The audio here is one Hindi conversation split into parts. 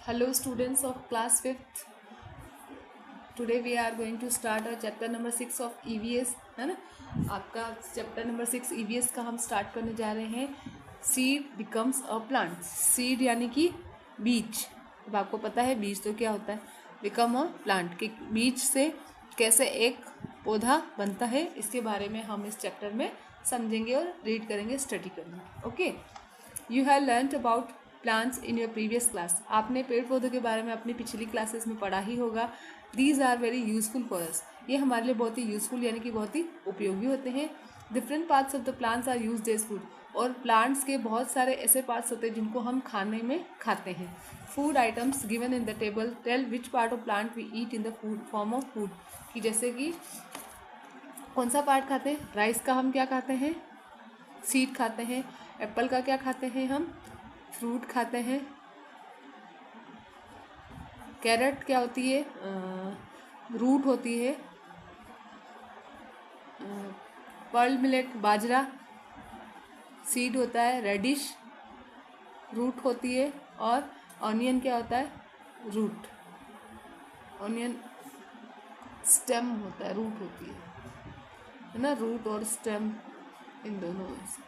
Hello students of class 5th. Today we are going to start our chapter number 6 of EVS, है ना। आपका चैप्टर नंबर 6 EVS का हम स्टार्ट करने जा रहे हैं। Seed becomes a plant. Seed यानी कि बीज। अब आपको पता है बीज तो क्या होता है, बिकम अ प्लांट, कि बीज से कैसे एक पौधा बनता है, इसके बारे में हम इस चैप्टर में समझेंगे और रीड करेंगे, स्टडी करेंगे। Okay, you have learn about plants in your previous class. आपने पेड़ पौधों के बारे में अपनी पिछली क्लासेस में पढ़ा ही होगा। These are very useful for us. ये हमारे लिए बहुत ही यूजफुल यानी कि बहुत ही उपयोगी होते हैं। Different parts of the plants are used as food. और प्लांट्स के बहुत सारे ऐसे पार्ट्स होते हैं जिनको हम खाने में खाते हैं। Food items given in the table tell which part of plant we eat in the food form of food. कि जैसे कि कौन सा पार्ट खाते हैं, राइस का हम क्या खाते हैं, सीड खाते हैं। एप्पल का क्या खाते हैं हम, फ्रूट खाते हैं। कैरेट क्या होती है, रूट होती है। पर्ल मिलेट बाजरा सीड होता है। रेडिश रूट होती है। और ऑनियन क्या होता है, रूट। ऑनियन स्टेम होता है, रूट होती है ना। रूट और स्टेम इन दोनों में से।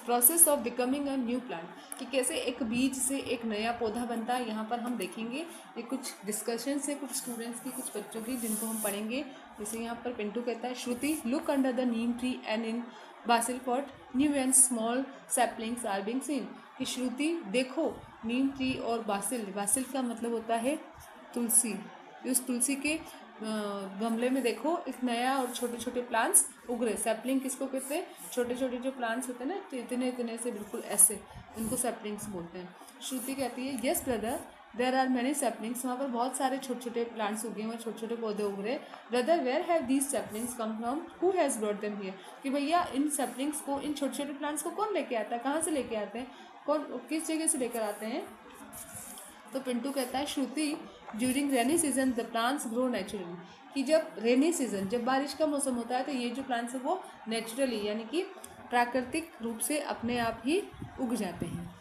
Process of becoming a new plant, कि कैसे एक बीज से एक नया पौधा बनता है, यहाँ पर हम देखेंगे। ये कुछ डिस्कशन से कुछ स्टूडेंट्स की, कुछ बच्चों की, जिनको हम पढ़ेंगे। जैसे यहाँ पर पिंटू कहता है, Shruti look under the neem tree and in basil pot new and small saplings are being seen. कि श्रुति देखो नीम ट्री और बासिल, बासिल का मतलब होता है तुलसी। उस तुलसी के गमले में देखो एक नया और छोटे छोटे प्लांट्स उग रहे। सैपलिंग किसको कहते हैं, छोटे छोटे जो प्लांट्स होते हैं ना, तो इतने इतने से बिल्कुल ऐसे, उनको सैपलिंग्स बोलते हैं। श्रुति कहती है, yes brother there are many saplings. वहाँ पर बहुत सारे छोटे छोटे प्लांट्स उगे हुए, छोटे छोटे पौधे उग रहे। Brother where have these saplings come from, who has brought them here. कि भैया इन सैपलिंग्स को, इन छोटे छोटे प्लांट्स को कौन लेके आता है, कहाँ से लेके आते हैं, कौन किस जगह से लेकर आते हैं। तो पिंटू कहता है, Shruti during rainy season the plants grow naturally. कि जब रेनी सीजन, जब बारिश का मौसम होता है, तो ये जो प्लांट्स है वो नेचुरली यानी कि प्राकृतिक रूप से अपने आप ही उग जाते हैं।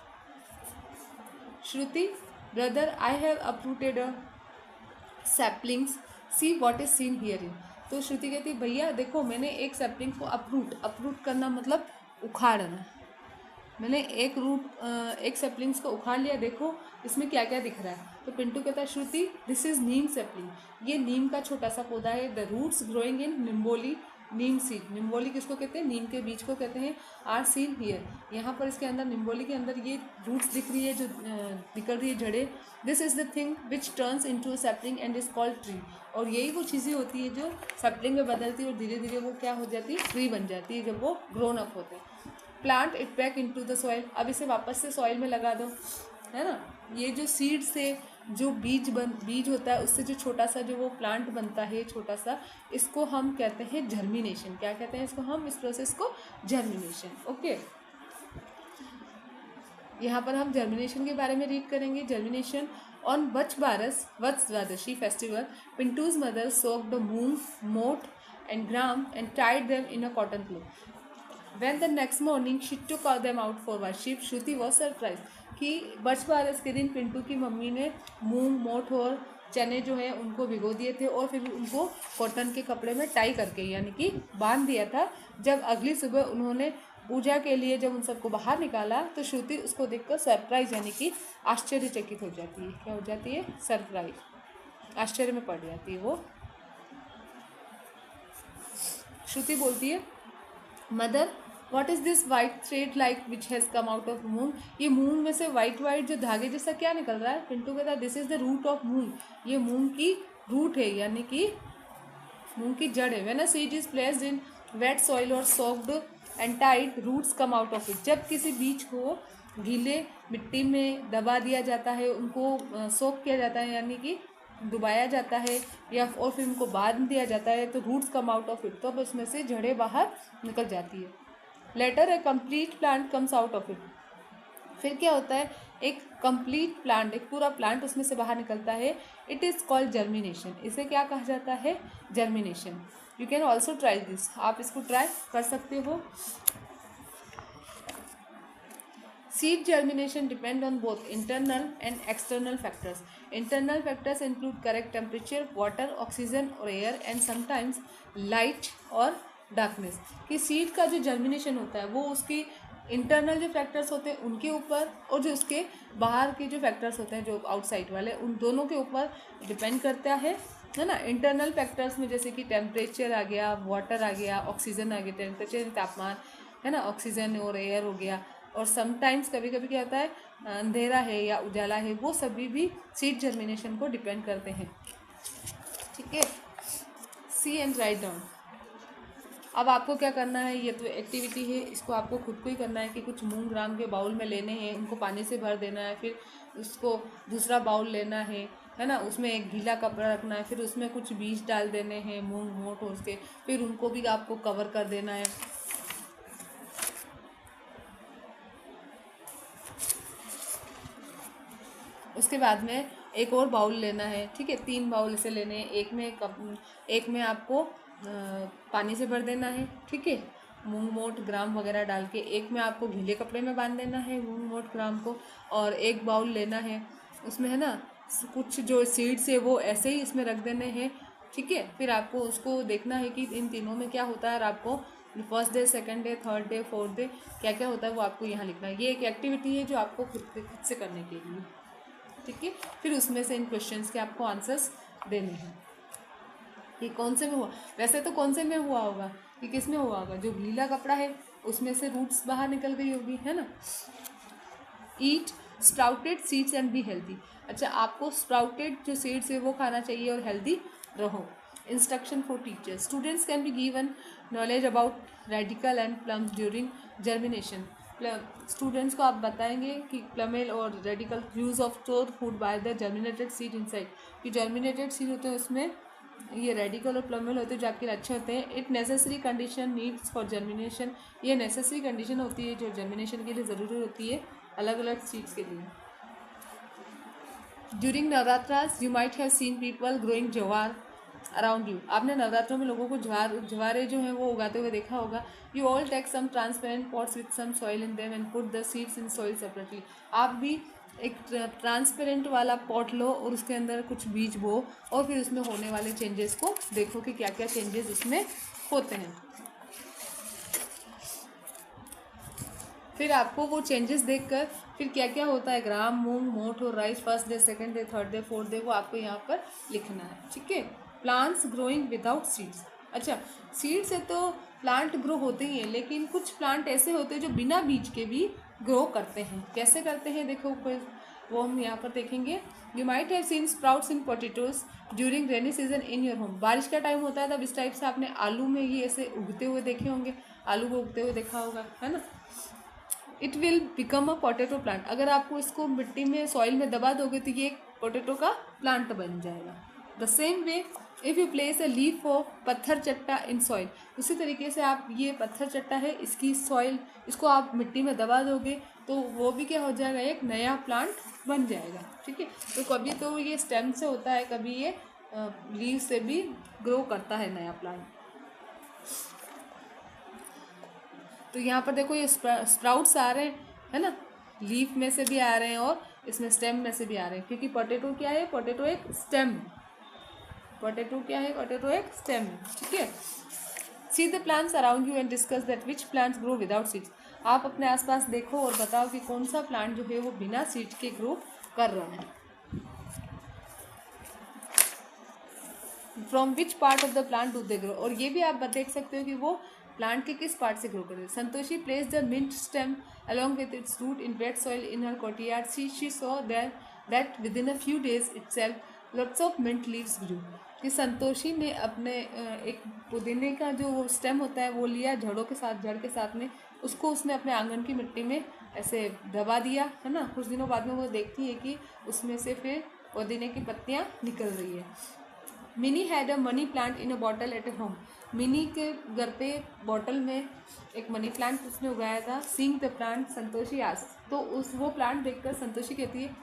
Shruti brother I have uprooted a saplings see what is seen here in. तो श्रुति कहती है, भैया देखो मैंने एक सैपलिंग को अपरूट करना मतलब उखाड़ना। मैंने एक सैपलिंग्स को उखाड़ लिया, देखो इसमें क्या क्या दिख रहा है। तो पिंटू कहता है, Shruti this is neem sapling, ये नीम का छोटा सा पौधा है। The roots growing in nimboli neem seed. निम्बोली किसको कहते हैं, नीम के बीज को कहते हैं। आर सीन हियर, यहाँ पर इसके अंदर निम्बोली के अंदर ये रूट्स दिख रही है, जो निकल रही है जड़ें। This is the thing which turns into sapling and is called tree. और यही वो चीज़ें होती है जो सैपलिंग में बदलती है और धीरे धीरे वो क्या हो जाती है, ट्री बन जाती है जब वो ग्रोन अप होते हैं। Plant it back into the soil, अब इसे वापस से सॉइल में लगा दो, है ना। ये जो सीड से जो बीज होता है, उससे जो छोटा सा जो वो प्लांट बनता है छोटा सा, इसको हम कहते हैं जर्मिनेशन। क्या कहते हैं इसको हम, इस प्रोसेस को जर्मिनेशन। ओके, यहाँ पर हम जर्मिनेशन के बारे में रीड करेंगे। Germination on Vats Dwadashi festival Pintu's mother soaked moong, moth and gram and tied them in a cotton cloth. When the next morning she took them out for worship, Shruti was surprised कि वर्ष बारस के दिन पिंटू की मम्मी ने मूंग, मोठ और चने जो है उनको भिगो दिए थे और फिर उनको कॉटन के कपड़े में टाई करके यानी कि बांध दिया था। जब अगली सुबह उन्होंने पूजा के लिए जब उन सबको बाहर निकाला, तो श्रुति उसको देखकर सरप्राइज यानी कि आश्चर्यचकित हो जाती है। क्या हो जाती है, सरप्राइज, आश्चर्य में पड़ जाती है वो। श्रुति बोलती है, mother what is this white thread like which has come out of moong. ये मूंग में से वाइट जो धागे जैसा क्या निकल रहा है। पिंटू कहता है, this is the root of moong, ये मूंग की रूट है यानी कि मूंग की जड़ है। When a seed is placed in wet soil और soaked and tied roots come out of it. जब किसी बीज को गीले मिट्टी में दबा दिया जाता है, उनको सोक किया जाता है यानी कि डुबाया जाता है, या और फिर उनको बांध दिया जाता है, तो roots come out of it, तो अब उसमें से जड़ें बाहर निकल जाती है। Later a complete plant comes out of it. फिर क्या होता है एक कंप्लीट प्लांट, एक पूरा प्लांट उसमें से बाहर निकलता है, इट इज़ कॉल्ड जर्मिनेशन। इसे क्या कहा जाता है? Germination. You can also try this, आप इसको ट्राई कर सकते हो। Seed germination depend on both internal and external factors. Internal factors include correct temperature, water, oxygen or air and sometimes light और darkness। कि सीड का जो जर्मिनेशन होता है वो उसकी इंटरनल जो फैक्टर्स होते हैं उनके ऊपर और जो उसके बाहर के जो फैक्टर्स होते हैं जो आउटसाइड वाले, उन दोनों के ऊपर डिपेंड करता है ना। इंटरनल फैक्टर्स में जैसे कि टेम्परेचर आ गया, वाटर आ गया, ऑक्सीजन आ गया, टेम्परेचर तापमान है ना, ऑक्सीजन और एयर हो गया, और समटाइम्स कभी कभी क्या होता है अंधेरा है या उजाला है, वो सभी भी सीड जर्मिनेशन को डिपेंड करते हैं। ठीक है, सी एंड राइट डाउन। अब आपको क्या करना है, ये तो एक्टिविटी है, इसको आपको खुद को ही करना है कि कुछ मूंग ग्राम के बाउल में लेने हैं, उनको पानी से भर देना है, फिर उसको दूसरा बाउल लेना है ना, उसमें एक गीला कपड़ा रखना है, फिर उसमें कुछ बीज डाल देने हैं मूंग मोट हो उसके, फिर उनको भी आपको कवर कर देना है। उसके बाद में एक और बाउल लेना है, ठीक है, 3 बाउल से लेने हैं, एक में आपको पानी से भर देना है, ठीक है, मूंग मोट ग्राम वगैरह डाल के, एक में आपको गीले कपड़े में बांध देना है मूंग मोट ग्राम को, और एक बाउल लेना है उसमें है ना कुछ जो सीड्स है वो ऐसे ही इसमें रख देने हैं, ठीक है। फिर आपको उसको देखना है कि इन तीनों में क्या होता है, और आपको first day, second day, third day, fourth day क्या क्या होता है वो आपको यहाँ लिखना है। ये एक एक्टिविटी है जो आपको खुद से करने के लिए, ठीक है। फिर उसमें से इन क्वेश्चंस के आपको आंसर्स देने हैं कि कौन से में हुआ। वैसे तो कौन से में हुआ होगा कि किस में हुआ होगा, जो गीला कपड़ा है उसमें से रूट्स बाहर निकल गई होगी, है ना। Eat sprouted seeds and be healthy. अच्छा, आपको स्प्राउटेड जो सीड्स है वो खाना चाहिए और हेल्दी रहो। Instruction for teachers, students can be given knowledge about radical and plums during germination. Students को आप बताएंगे कि प्लमेल और radical use of store food by the germinated seed inside. कि जर्मिनेटेड सीड होते हैं उसमें ये रेडिकल और प्लमेल होते हैं जो आपके लिए अच्छे होते हैं। It necessary condition needs for germination, ये नेसेसरी कंडीशन होती है जो जर्मिनेशन के लिए ज़रूरी होती है अलग अलग सीड्स के लिए। During Navratras you might have seen people growing jowar around you. आपने नवरात्रों में लोगों को ज्वारे जो हैं वो उगाते हुए देखा होगा। You all take some transparent pots with some soil in them and put the seeds in soil separately. आप भी एक ट्रांसपेरेंट वाला पॉट लो और उसके अंदर कुछ बीज बो और फिर उसमें होने वाले चेंजेस को देखो कि क्या क्या चेंजेस उसमें होते हैं। फिर आपको वो चेंजेस देखकर फिर क्या क्या होता है, ग्राम, मूंग, मोठ और rice, first day, second day, third day, fourth day, वो आपको यहाँ पर लिखना है, ठीक है। Plants growing without seeds. अच्छा, सीड से तो प्लांट ग्रो होते ही हैं, लेकिन कुछ प्लांट ऐसे होते हैं जो बिना बीज के भी ग्रो करते हैं। कैसे करते हैं देखो, वो हम यहाँ पर देखेंगे। You might have seen sprouts in potatoes during rainy season in your home. बारिश का टाइम होता है तब इस टाइप से आपने आलू में ये ऐसे उगते हुए देखे होंगे, आलू को उगते हुए देखा होगा, है ना। It will become a potato plant. अगर आपको इसको मिट्टी में सॉइल में दबा दोगे तो ये एक पोटैटो का प्लांट बन जाएगा। The same way if you place a leaf of पत्थर चट्टा इन सॉइल, उसी तरीके से आप ये पत्थर चट्टा है इसकी सॉइल, इसको आप मिट्टी में दबा दोगे तो वो भी क्या हो जाएगा, एक नया प्लांट बन जाएगा, ठीक है। तो कभी तो ये स्टेम से होता है, कभी ये लीव से भी ग्रो करता है नया प्लांट। तो यहाँ पर देखो ये स्प्राउट्स आ रहे हैं, है ना, लीफ में से भी आ रहे हैं और इसमें स्टेम में से भी आ रहे हैं, क्योंकि पोटैटो क्या है, पोटैटो एक स्टेम है। पोटैटो क्या है, पोटैटो एक स्टेम है, ठीक है। See the plants around you and discuss that which plants grow without seeds. आप अपने आसपास देखो और बताओ कि कौन सा प्लांट जो है वो बिना सीड के ग्रो कर रहा है। From which part of the plant do they grow, और ये भी आप देख सकते हो कि वो प्लांट के किस पार्ट से ग्रो करे। Santoshi place the mint stem along with its root in wet soil in her courtyard. She saw that within a few days itself lots of mint leaves grew. कि संतोषी ने अपने एक पुदीने का जो स्टेम होता है वो लिया जड़ों के साथ, जड़ के साथ में उसको उसने अपने आंगन की मिट्टी में ऐसे दबा दिया, है ना। कुछ दिनों बाद में वो देखती है कि उसमें से फिर पुदीने की पत्तियाँ निकल रही है। Mini had a money plant in a bottle at a home. Mini के घर पे बॉटल में एक मनी प्लांट उसने उगाया था। Seeing the plant Santoshi asked, तो उस वो प्लांट देखकर संतोषी कहती है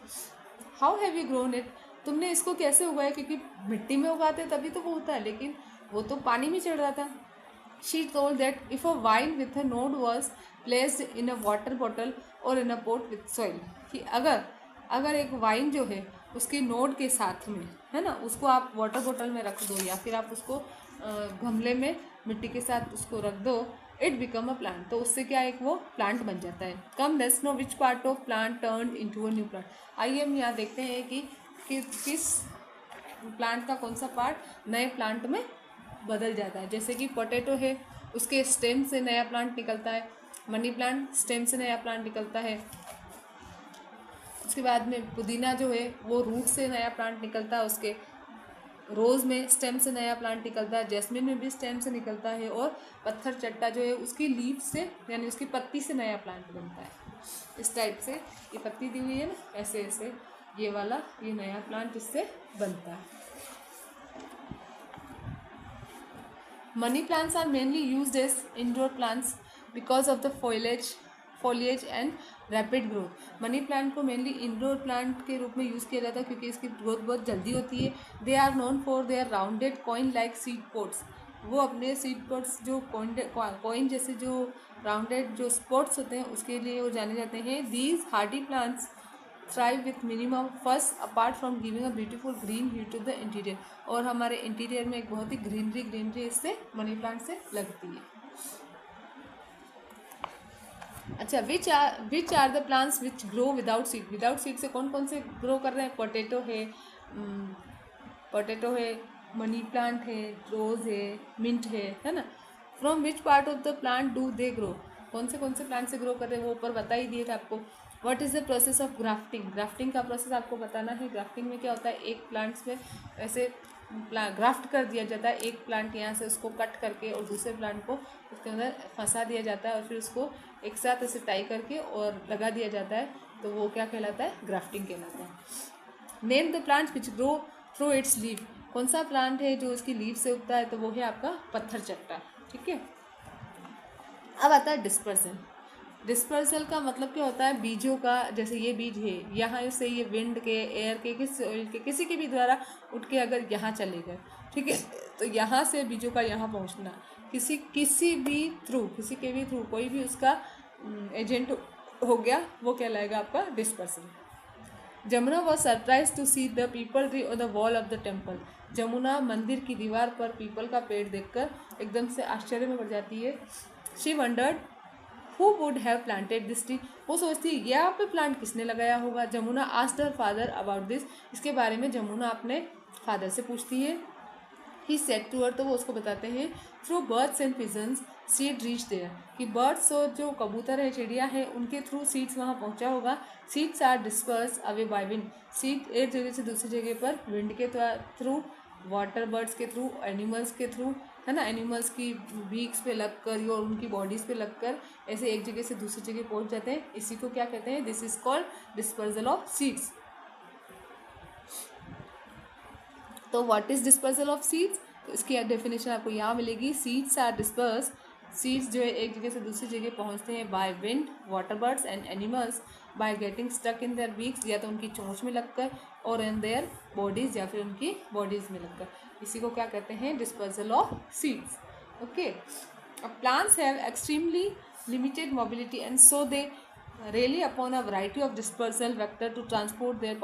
how have you grown it, तुमने इसको कैसे उगाया, क्योंकि मिट्टी में उगाते तभी तो वो होता है, लेकिन वो तो पानी में चढ़ रहा था। She told that if a wine with a node was placed in a water bottle और इन अ पोट विथ सॉइल, कि अगर एक वाइन जो है उसकी नोड के साथ में है ना, उसको आप वाटर बॉटल में रख दो या फिर आप उसको गमले में मिट्टी के साथ उसको रख दो, इट बिकम अ प्लांट, तो उससे क्या एक वो प्लांट बन जाता है। Come let's know which part of plant turn into a new plant. आइए हम यहाँ देखते हैं कि किस प्लांट का कौन सा पार्ट नए प्लांट में बदल जाता है। जैसे कि पोटैटो है, उसके स्टेम से नया प्लांट निकलता है। मनी प्लांट स्टेम से नया प्लांट निकलता है। उसके बाद में पुदीना जो है वो रूट से नया प्लांट निकलता है उसके। रोज़ में स्टेम से नया प्लांट निकलता है। जैस्मिन में भी स्टेम से निकलता है। और पत्थर चट्टा जो है उसकी लीफ से यानी उसकी पत्ती से नया प्लांट बनता है। इस टाइप से ये पत्ती दी हुई है ना, ऐसे ऐसे ये वाला ये नया प्लांट इससे बनता है। Money plants are mainly used as indoor plants because of the foliage and rapid growth. Money plant को मेनली इंडोर प्लांट के रूप में यूज़ किया जाता है क्योंकि इसकी ग्रोथ बहुत जल्दी होती है। They are known for their rounded coin like seed pods. वो अपने सीड पोट्स जो कॉइन जैसे जो राउंडेड जो स्पॉट्स होते हैं उसके लिए वो जाने जाते हैं। These hardy plants thrive with minimum fuss apart from giving a beautiful green hue to the interior. और हमारे इंटीरियर में एक बहुत ही ग्रीनरी इससे मनी प्लांट से लगती है। अच्छा, which are the plants which grow without seed. Without seed से कौन कौन से ग्रो कर रहे हैं? पोटैटो है, मनी प्लांट है, रोज है, मिंट है ना। From which part of the plant do they grow. कौन से प्लांट से ग्रो कर रहे हैं वो ऊपर बता ही दिए थे आपको। What is the process of grafting. Grafting का प्रोसेस आपको बताना है। ग्राफ्टिंग में क्या होता है, एक प्लांट्स में ऐसे ग्राफ्ट कर दिया जाता है। एक प्लांट यहाँ से उसको कट करके और दूसरे प्लांट को उसके अंदर फंसा दिया जाता है और फिर उसको एक साथ ऐसे टाई करके और लगा दिया जाता है, तो वो क्या कहलाता है? ग्राफ्टिंग कहलाता है। Name the plants which grow through it's leaf. कौन सा प्लांट है जो उसकी लीफ से उगता है? तो वो है आपका पत्थर चट्टा। ठीक है। अब आता है डिस्पर्सन। डिस्पर्सल का मतलब क्या होता है? बीजों का, जैसे ये बीज है, यहाँ से ये विंड के, एयर के, किसी के भी द्वारा उठ के अगर यहाँ चले गए, ठीक है, तो यहाँ से बीजों का यहाँ पहुँचना किसी के भी थ्रू कोई भी उसका एजेंट हो गया, वो कहलाएगा आपका dispersal. Jamuna was surprised to see the peepal tree on the wall of the temple. Jamuna मंदिर की दीवार पर पीपल का पेड़ देखकर एकदम से आश्चर्य में पड़ जाती है। She wandered who would have planted this tree. वो सोचती है यहाँ पे प्लांट किसने लगाया होगा। Jamuna asked her father about this. इसके बारे में जमुना अपने फादर से पूछती है। ही सेड टू हर, तो वो उसको बताते हैं। Through birds and pigeons seed reach there, कि बर्ड्स और जो कबूतर है, चिड़िया है, उनके थ्रू सीड्स वहाँ पहुँचा होगा। Seeds are disperse away by wind. Seed एक जगह से दूसरी जगह पर विंड के थ्रू, वाटर बर्ड्स के थ्रू, एनिमल्स के थ्रू, है ना, एनिमल्स की बीक्स पे लगकर और उनकी बॉडीज़ पे लगकर ऐसे एक जगह से दूसरी जगह पहुंच जाते हैं। इसी को क्या कहते हैं? This is called dispersal of seeds. तो what is dispersal of seeds? तो इसकी डेफिनेशन आपको यहाँ मिलेगी। सीड्स आर डिस्पर्स, सीड्स जो है एक जगह से दूसरी जगह पहुँचते हैं by wind, water birds and animals by getting stuck in their beaks, या तो उनकी चोंच में लगकर, और इन देयर बॉडीज़, या फिर उनकी बॉडीज़ में लगकर। इसी को क्या कहते हैं? Dispersal of seeds. Okay. Plants have extremely limited mobility and so they rely upon a variety of dispersal vector to transport their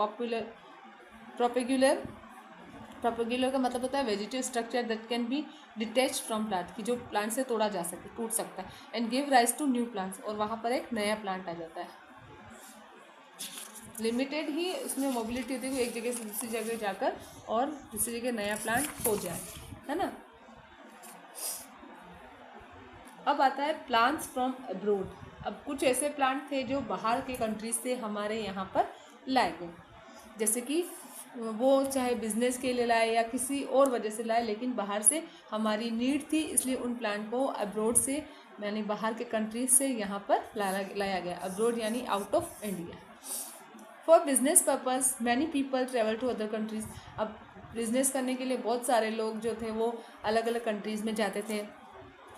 प्रोपेगुलर का मतलब होता है vegetative structure that can be detach from plant, की जो प्लांट से तोड़ा जा सके, टूट सकता है। And give rise to new plants, और वहाँ पर एक नया प्लांट आ जाता है। लिमिटेड ही उसमें मोबिलिटी होती है, एक जगह से दूसरी जगह जाकर और दूसरी जगह नया प्लांट हो जाए, है ना। अब आता है प्लांट्स फ्रॉम अब्रोड। अब कुछ ऐसे प्लांट थे जो बाहर के कंट्रीज से हमारे यहाँ पर लाए गए, जैसे कि वो चाहे बिजनेस के लिए लाए या किसी और वजह से लाए, लेकिन बाहर से हमारी नीड थी, इसलिए उन प्लांट को अब्रोड से यानी बाहर के कंट्रीज से यहाँ पर लाया गया। अब्रोड यानी out of India. For business purpose many people travel to other countries. अब बिजनेस करने के लिए बहुत सारे लोग जो थे वो अलग अलग कंट्रीज़ में जाते थे।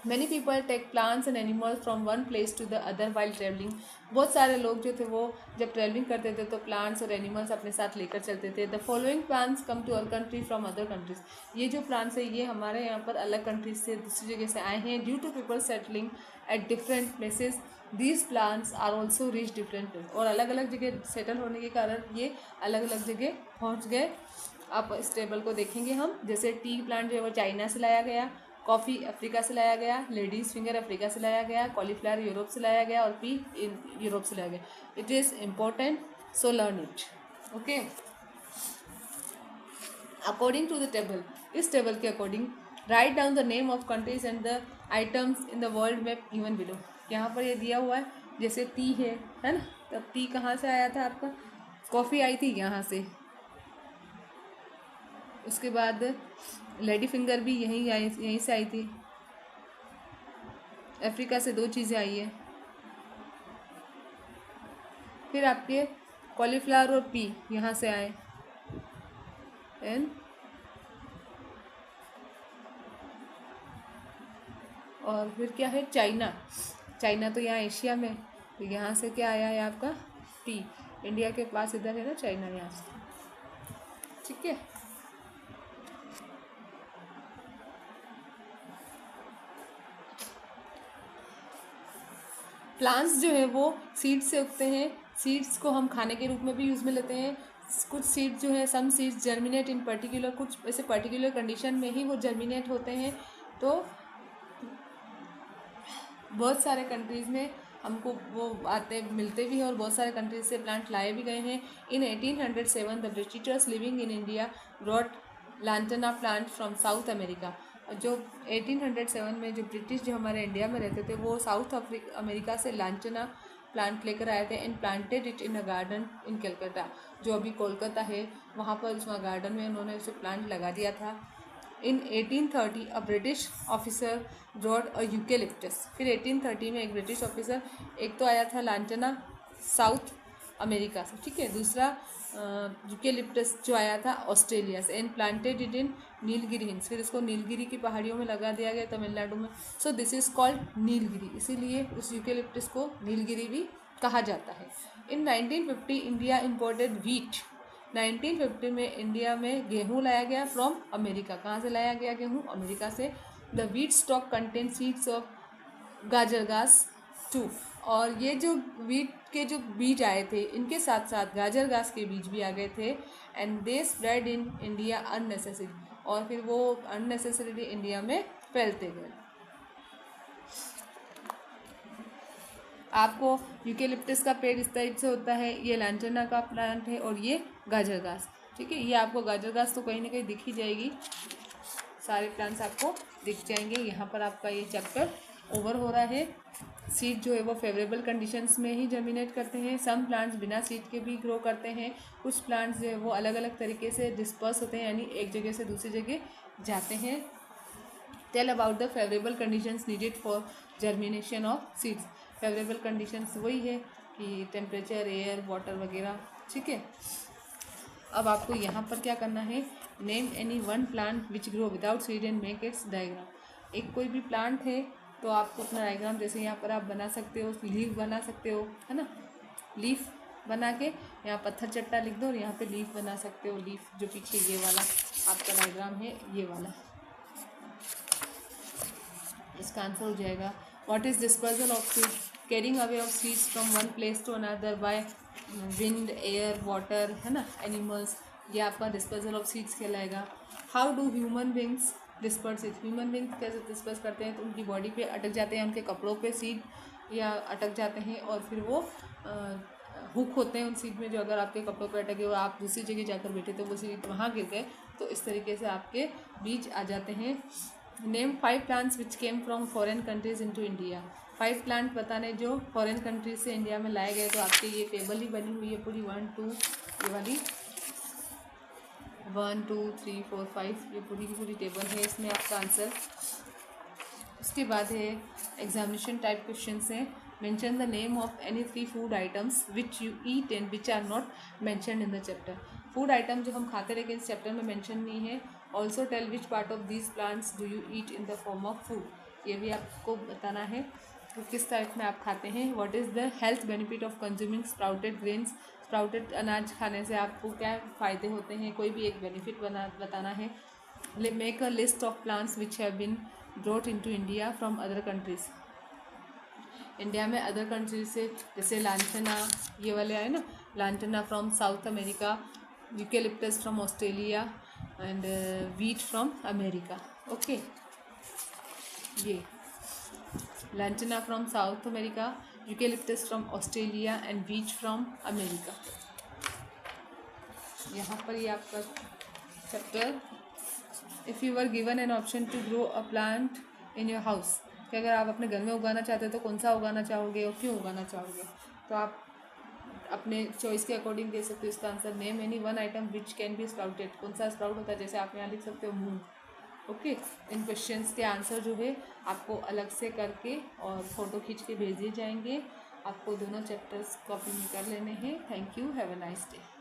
Many people take plants and animals from one place to the other while travelling. बहुत सारे लोग जो थे वो जब ट्रेवलिंग करते थे तो प्लांट्स और एनिमल्स अपने साथ लेकर चलते थे। The following plants come to our country from other countries. ये जो प्लांट्स है ये हमारे यहाँ पर अलग कंट्रीज से दूसरी जगह से आए हैं। Due to people settling at different places these plants are also reach different place. और अलग अलग जगह सेटल होने के कारण ये अलग अलग जगह पहुँच गए। आप इस टेबल को देखेंगे हम, जैसे टी प्लांट जो है वो चाइना से लाया गया, कॉफ़ी अफ्रीका से लाया गया, लेडीज़ फिंगर अफ्रीका से लाया गया, कॉलीफ्लावर यूरोप से लाया गया और पी यूरोप से लाया गया। It is important, so learn it. Okay, according to the table, इस टेबल के according write down the name of countries and the items in the world map given below. यहाँ पर ये दिया हुआ है, जैसे टी है ना, तब टी कहाँ से आया था आपका, कॉफ़ी आई थी यहाँ से, उसके बाद लेडी फिंगर भी यहीं से आई थी, अफ्रीका से 2 चीज़ें आई है। फिर आपके कॉलीफ्लावर और पी यहाँ से आए, एंड और फिर क्या है, चाइना। चाइना तो यहाँ एशिया में, तो यहाँ से क्या आया है आपका टी, इंडिया के पास इधर है ना चाइना, यहाँ से। ठीक है, प्लांट्स जो है वो सीड्स से उगते हैं। सीड्स को हम खाने के रूप में भी यूज़ में लेते हैं। कुछ सीड्स जो है, some seeds germinate in particular, कुछ ऐसे पर्टिकुलर कंडीशन में ही वो जर्मिनेट होते हैं। तो बहुत सारे कंट्रीज़ में हमको वो आते मिलते भी हैं और बहुत सारे कंट्रीज से प्लांट लाए भी गए हैं। In 1807 the Britishers living in India brought lantana plant from South America. जो 1807 में जो ब्रिटिश जो हमारे इंडिया में रहते थे वो साउथ अमेरिका से लांटना प्लांट लेकर आए थे and planted it in a garden इन कलकत्ता। जो अभी कोलकाता है वहाँ पर उसमें गार्डन में उन्होंने उसे प्लांट लगा दिया था। इन 1830 a British officer broad a eucalyptus. फिर 1830 में एक ब्रिटिश ऑफिसर, एक तो आया था लांटना साउथ अमेरिका से, ठीक है, दूसरा यूकेलिप्टस जो आया था ऑस्ट्रेलिया से, and planted it in Nilgiri hills. फिर इसको नीलगिरी की पहाड़ियों में लगा दिया गया तमिलनाडु में। So this is called Nilgiri, इसीलिए उस यूकेलिप्टस को नीलगिरी भी कहा जाता है। इन 1950 इंडिया इम्पोर्टेड व्हीट। 1950 में इंडिया में गेहूँ लाया गया फ्रॉम अमेरिका। कहाँ से लाया गया गेहूँ? अमेरिका से। The wheat stock contain seeds of गाजर घास टू। और ये जो व्हीट के जो बीज आए थे इनके साथ साथ गाजर घास के बीज भी आ गए थे। And they spread in India unnecessary, और फिर वो अननेसेसरीली इंडिया में फैलते गए। आपको यूकेलिप्टस का पेड़ इस टाइप से होता है, ये लांटना का प्लांट है और ये गाजर घास, ठीक है। ये आपको गाजर घास तो कहीं ना कहीं दिख ही जाएगी, सारे प्लांट्स आपको दिख जाएंगे। यहाँ पर आपका ये चैप्टर ओवर हो रहा है। सीड जो है वो फेवरेबल कंडीशंस में ही जर्मिनेट करते हैं। सम प्लांट्स बिना सीड के भी ग्रो करते हैं। कुछ प्लांट्स जो है वो अलग अलग तरीके से डिस्पर्स होते हैं, यानी एक जगह से दूसरी जगह जाते हैं। Tell about the favourable conditions needed for germination of seeds. Favourable conditions वही है कि टेम्परेचर, एयर, वाटर वगैरह, ठीक है। अब आपको यहाँ पर क्या करना है, name any one plant which grow without seed and make it's diagram. एक कोई भी प्लांट है तो आपको अपना डायग्राम, जैसे यहाँ पर आप बना सकते हो, लीफ बना सकते हो, है ना। लीफ बना के यहाँ पत्थर चट्टा लिख दो और यहाँ पे लीफ बना सकते हो। लीफ जो पीछे ये वाला आपका डायग्राम है, ये वाला, इसका आंसर हो जाएगा what is dispersal of seed, carrying away of seeds from one place to another by wind, air, water, है ना, एनिमल्स। ये आपका डिस्पर्सल ऑफ सीड्स कहलाएगा। How do human beings disperse it. Human beings कैसे डिस्पर्स करते हैं, तो उनकी बॉडी पे अटक जाते हैं, उनके कपड़ों पे सीड या अटक जाते हैं और फिर वो हुक होते हैं उन सीड में, जो अगर आपके कपड़ों पे अटके और आप दूसरी जगह जाकर बैठे तो वो सीड वहाँ गिर गए, तो इस तरीके से आपके बीज आ जाते हैं। Name 5 plants which came from foreign countries into India. 5 plant बताने जो फॉरेन कंट्रीज से इंडिया में लाए गए। तो आपकी ये टेबल ही बनी हुई है पूरी, 1 2 ये वाली 1 2 3 4 5 ये पूरी की पूरी टेबल है, इसमें आपका आंसर। उसके बाद है एग्जामिनेशन टाइप क्वेश्चन है। Mention the name of any 3 food items which you eat and which are not mentioned in the chapter. Food item जो हम खाते रहेंगे इस चैप्टर में मेंशन नहीं है। Also tell which part of these plants do you eat in the form of food, ये भी आपको बताना है तो किस टाइप में आप खाते हैं। What is the health benefit of consuming sprouted grains, sprouted अनाज खाने से आपको क्या फ़ायदे होते हैं, कोई भी एक बेनिफिट बताना है। Make a list of plants which have been brought into India from other countries, India में अदर कंट्रीज से, जैसे लांछना ये वाले आए ना, lantana from South America, eucalyptus from Australia and wheat from America. Okay, ये lantana from South America, eucalyptus from Australia and wheat from America. यहाँ पर ये आपका chapter. If you are given an option to grow a plant in your house, कि अगर आप अपने घर में उगाना चाहते हो तो कौन सा उगाना चाहोगे और क्यों उगाना चाहोगे, तो आप अपने चॉइस के अकॉर्डिंग दे सकते हो इसका answer. Name any one item which can be sprouted, कौन सा स्प्राउट होता है, जैसे आप यहाँ लिख सकते हो मूंग। ओके, इन क्वेश्चंस के आंसर जो है आपको अलग से करके और फोटो खींच के भेज दिए जाएंगे। आपको दोनों चैप्टर्स कॉपी में कर लेने हैं। Thank you, have a nice day.